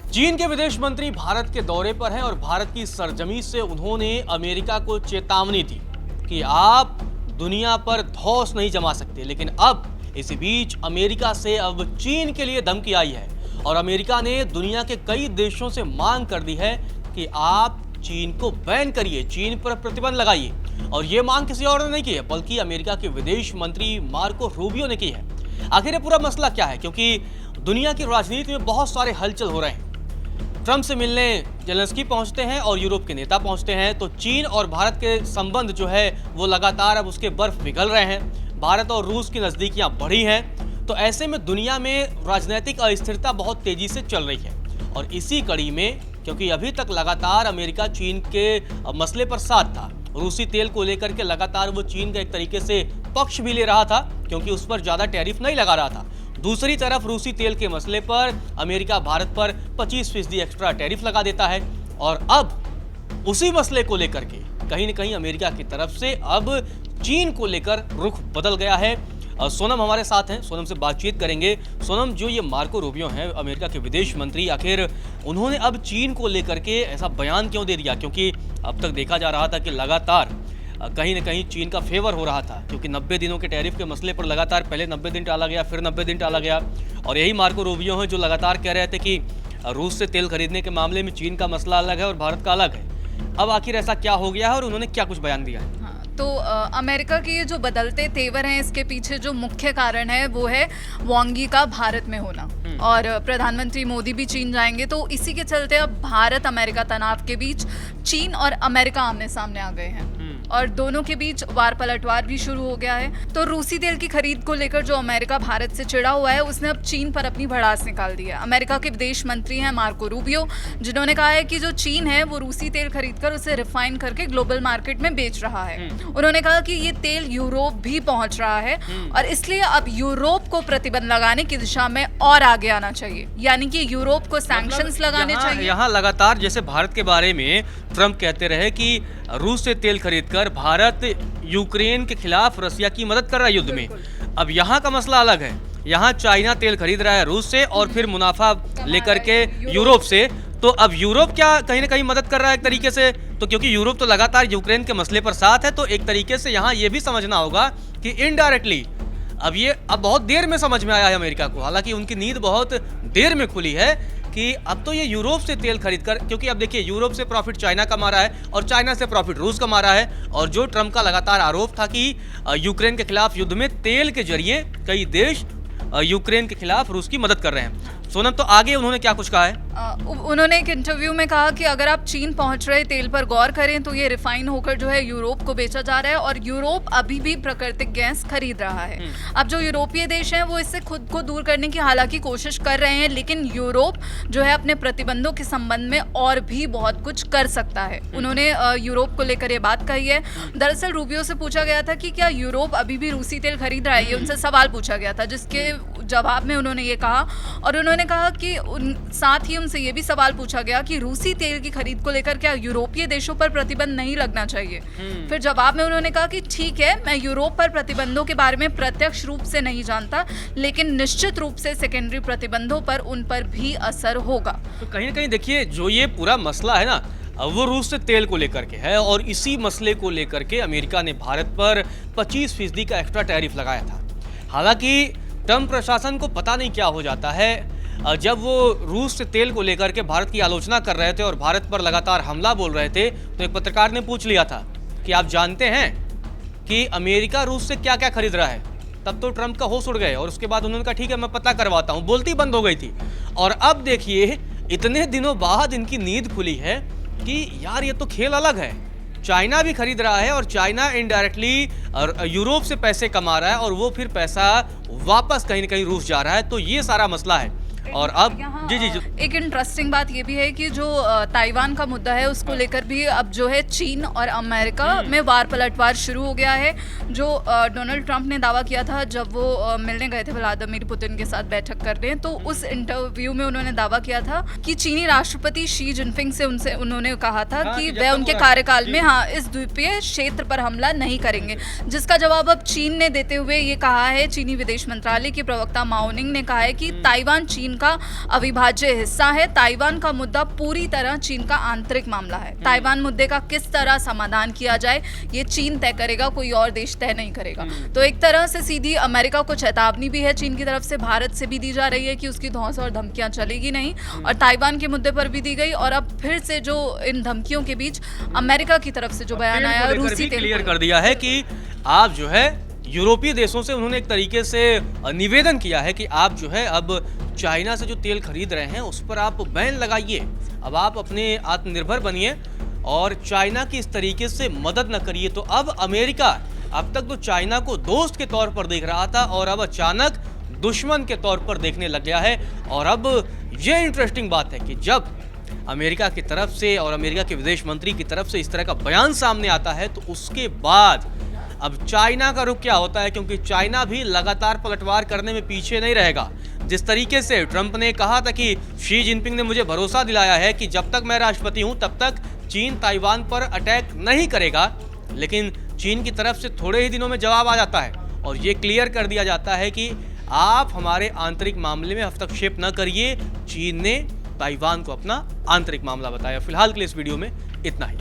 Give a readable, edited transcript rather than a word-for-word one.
चीन के विदेश मंत्री भारत के दौरे पर हैं और भारत की सरजमी से उन्होंने अमेरिका को चेतावनी दी कि आप दुनिया पर धौंस नहीं जमा सकते। लेकिन अब इसी बीच अमेरिका से अब चीन के लिए धमकी आई है और अमेरिका ने दुनिया के कई देशों से मांग कर दी है कि आप चीन को बैन करिए, चीन पर प्रतिबंध लगाइए। और ये मांग किसी और ने नहीं की है बल्कि अमेरिका के विदेश मंत्री मार्को रूबियो ने की है। आखिर ये पूरा मसला क्या है, क्योंकि दुनिया की राजनीति में बहुत सारे हलचल हो रहे हैं। ट्रंप से मिलने जेलेंस्की पहुंचते हैं और यूरोप के नेता पहुंचते हैं, तो चीन और भारत के संबंध जो है वो लगातार अब उसके बर्फ पिघल रहे हैं। भारत और रूस की नज़दीकियां बढ़ी हैं, तो ऐसे में दुनिया में राजनीतिक अस्थिरता बहुत तेजी से चल रही है। और इसी कड़ी में, क्योंकि अभी तक लगातार अमेरिका चीन के मसले पर साथ था, रूसी तेल को लेकर के लगातार वो चीन का एक तरीके से पक्ष भी ले रहा था क्योंकि उस पर ज़्यादा टैरिफ नहीं लगा रहा था। दूसरी तरफ रूसी तेल के मसले पर अमेरिका भारत पर 25% एक्स्ट्रा टैरिफ लगा देता है। और अब उसी मसले को लेकर के कहीं न कहीं अमेरिका की तरफ से अब चीन को लेकर रुख बदल गया है। सोनम हमारे साथ हैं, सोनम से बातचीत करेंगे। सोनम, जो ये मार्को रूबियो हैं अमेरिका के विदेश मंत्री, आखिर उन्होंने अब चीन को लेकर के ऐसा बयान क्यों दे दिया? क्योंकि अब तक देखा जा रहा था कि लगातार कहीं न कहीं चीन का फेवर हो रहा था, क्योंकि 90 दिनों के टैरिफ के मसले पर लगातार पहले 90 दिन टाला गया, फिर 90 दिन टाला गया। और यही मार्को रूबियो हैं जो लगातार कह रहे थे कि रूस से तेल खरीदने के मामले में चीन का मसला अलग है और भारत का अलग है। अब आखिर ऐसा क्या हो गया है और उन्होंने क्या कुछ बयान दिया है? तो अमेरिका के ये जो बदलते तेवर हैं, इसके पीछे जो मुख्य कारण है वो है वांग यी का भारत में होना। और प्रधानमंत्री मोदी भी चीन जाएंगे, तो इसी के चलते अब भारत अमेरिका तनाव के बीच चीन और अमेरिका आमने सामने आ गए हैं और दोनों के बीच वार पलटवार भी शुरू हो गया है। तो रूसी तेल की खरीद को लेकर जो अमेरिका भारत से चिढ़ा हुआ है, उसने अब चीन पर अपनी भड़ास निकाल दी है। अमेरिका के विदेश मंत्री हैं मार्को रूबियो, जिन्होंने कहा है कि जो चीन है वो रूसी तेल खरीदकर उसे रिफाइन करके ग्लोबल मार्केट में बेच रहा है। उन्होंने कहा कि ये तेल यूरोप भी पहुंच रहा है और इसलिए अब यूरोप को प्रतिबंध लगाने की दिशा में और आगे आना चाहिए, यानी कि यूरोप को सैंक्शंस लगाने चाहिए। यहाँ लगातार जैसे भारत के बारे में ट्रंप कहते रहे कि रूस से तेल खरीदकर भारत यूक्रेन के खिलाफ रसिया की मदद कर रहा है युद्ध में। अब यहाँ का मसला अलग है, यहाँ चाइना तेल खरीद रहा है रूस से और फिर मुनाफा लेकर के यूरोप से। तो अब यूरोप क्या कहीं ना कहीं मदद कर रहा है एक तरीके से? तो क्योंकि यूरोप तो लगातार यूक्रेन के मसले पर साथ है, तो एक तरीके से यहाँ ये भी समझना होगा कि इनडायरेक्टली अब बहुत देर में समझ में आया है अमेरिका को। हालांकि उनकी नींद बहुत देर में खुली है कि अब तो ये यूरोप से तेल खरीदकर, क्योंकि अब देखिए यूरोप से प्रॉफिट चाइना कमा रहा है और चाइना से प्रॉफिट रूस कमा रहा है। और जो ट्रंप का लगातार आरोप था कि यूक्रेन के खिलाफ युद्ध में तेल के जरिए कई देश यूक्रेन के खिलाफ रूस की मदद कर रहे हैं। सोनम, तो आगे उन्होंने क्या कुछ कहा है? उन्होंने एक इंटरव्यू में कहा कि अगर आप चीन पहुंच रहे तेल पर गौर करें तो ये रिफाइन होकर जो है यूरोप को बेचा जा रहा है और यूरोप अभी भी प्राकृतिक गैस खरीद रहा है। अब जो यूरोपीय देश हैं वो इससे खुद को दूर करने की हालांकि कोशिश कर रहे हैं, लेकिन यूरोप जो है अपने प्रतिबंधों के संबंध में और भी बहुत कुछ कर सकता है। उन्होंने यूरोप को लेकर ये बात कही है। दरअसल रूबियो से पूछा गया था कि क्या यूरोप अभी भी रूसी तेल खरीद रहा है, ये उनसे सवाल पूछा गया था, जिसके जवाब में उन्होंने ये कहा। और उन्होंने कहा कि साथ ही उनसे ये भी सवाल पूछा गया कि रूसी तेल की खरीद को लेकर क्या यूरोपीय देशों पर प्रतिबंध नहीं लगना चाहिए। फिर जवाब में उन्होंने कहा कि ठीक है, मैं यूरोप पर प्रतिबंधों के बारे में प्रत्यक्ष रूप से नहीं जानता, लेकिन निश्चित रूप से सेकेंडरी प्रतिबंधों पर उन पर भी असर होगा। तो कहीं ना कहीं देखिए, जो ये पूरा मसला है ना, वो रूस से तेल को लेकर के है और इसी मसले को लेकर के अमेरिका ने भारत पर 25% का एक्स्ट्रा टैरिफ लगाया था। हालांकि ट्रंप प्रशासन को पता नहीं क्या हो जाता है, जब वो रूस से तेल को लेकर के भारत की आलोचना कर रहे थे और भारत पर लगातार हमला बोल रहे थे, तो एक पत्रकार ने पूछ लिया था कि आप जानते हैं कि अमेरिका रूस से क्या क्या खरीद रहा है? तब तो ट्रंप का होश उड़ गए और उसके बाद उन्होंने कहा ठीक है मैं पता करवाता हूँ, बोलती बंद हो गई थी। और अब देखिए इतने दिनों बाद इनकी नींद खुली है कि यार ये तो खेल अलग है। चाइना भी खरीद रहा है और चाइना इनडायरेक्टली यूरोप से पैसे कमा रहा है और वो फिर पैसा वापस कहीं ना कहीं रूस जा रहा है। तो ये सारा मसला है। और अब जी एक इंटरेस्टिंग बात ये भी है कि जो ताइवान का मुद्दा है उसको लेकर भी अब जो है चीन और अमेरिका में वार पलटवार शुरू हो गया है। जो डोनाल्ड ट्रंप ने दावा किया था जब वो मिलने गए थे व्लादिमीर पुतिन के साथ बैठक करने, तो उस इंटरव्यू में उन्होंने दावा किया था कि चीनी राष्ट्रपति शी जिनपिंग से उन्होंने कहा था कि वह उनके कार्यकाल में इस द्वीपीय क्षेत्र पर हमला नहीं करेंगे, जिसका जवाब अब चीन ने देते हुए ये कहा है। चीनी विदेश मंत्रालय के प्रवक्ता माओ निंग ने कहा है कि ताइवान चीन का अविभाज्य हिस्सा है। ताइवान का मुद्दा पूरी तरह चीन का आंतरिक मामला है। ताइवान मुद्दे का किस तरह समाधान किया जाए ये चीन तय करेगा, कोई और देश तय नहीं करेगा। तो एक तरह से सीधी अमेरिका को चेतावनी भी है चीन की तरफ से, भारत से भी दी जा रही है कि उसकी धौंस और धमकियां चलेगी नहीं, और ताइवान के मुद्दे पर भी दी गई। और अब फिर से जो इन धमकियों के बीच अमेरिका की तरफ से जो बयान आया, रूसी तेल क्लियर कर दिया है कि आप जो है यूरोपीय देशों से उन्होंने एक तरीके से निवेदन किया है कि आप जो है अब चाइना से जो तेल खरीद रहे हैं उस पर आप बैन लगाइए, अब आप अपने आत्मनिर्भर बनिए और चाइना की इस तरीके से मदद न करिए। तो अब अमेरिका अब तक तो चाइना को दोस्त के तौर पर देख रहा था और अब अचानक दुश्मन के तौर पर देखने लग गया है। और अब ये इंटरेस्टिंग बात है कि जब अमेरिका की तरफ से और अमेरिका के विदेश मंत्री की तरफ से इस तरह का बयान सामने आता है तो उसके बाद अब चाइना का रुख क्या होता है, क्योंकि चाइना भी लगातार पलटवार करने में पीछे नहीं रहेगा। जिस तरीके से ट्रंप ने कहा था कि शी जिनपिंग ने मुझे भरोसा दिलाया है कि जब तक मैं राष्ट्रपति हूं तब तक चीन ताइवान पर अटैक नहीं करेगा, लेकिन चीन की तरफ से थोड़े ही दिनों में जवाब आ जाता है और ये क्लियर कर दिया जाता है कि आप हमारे आंतरिक मामले में हस्तक्षेप न करिए। चीन ने ताइवान को अपना आंतरिक मामला बताया। फिलहाल के लिए इस वीडियो में इतना ही।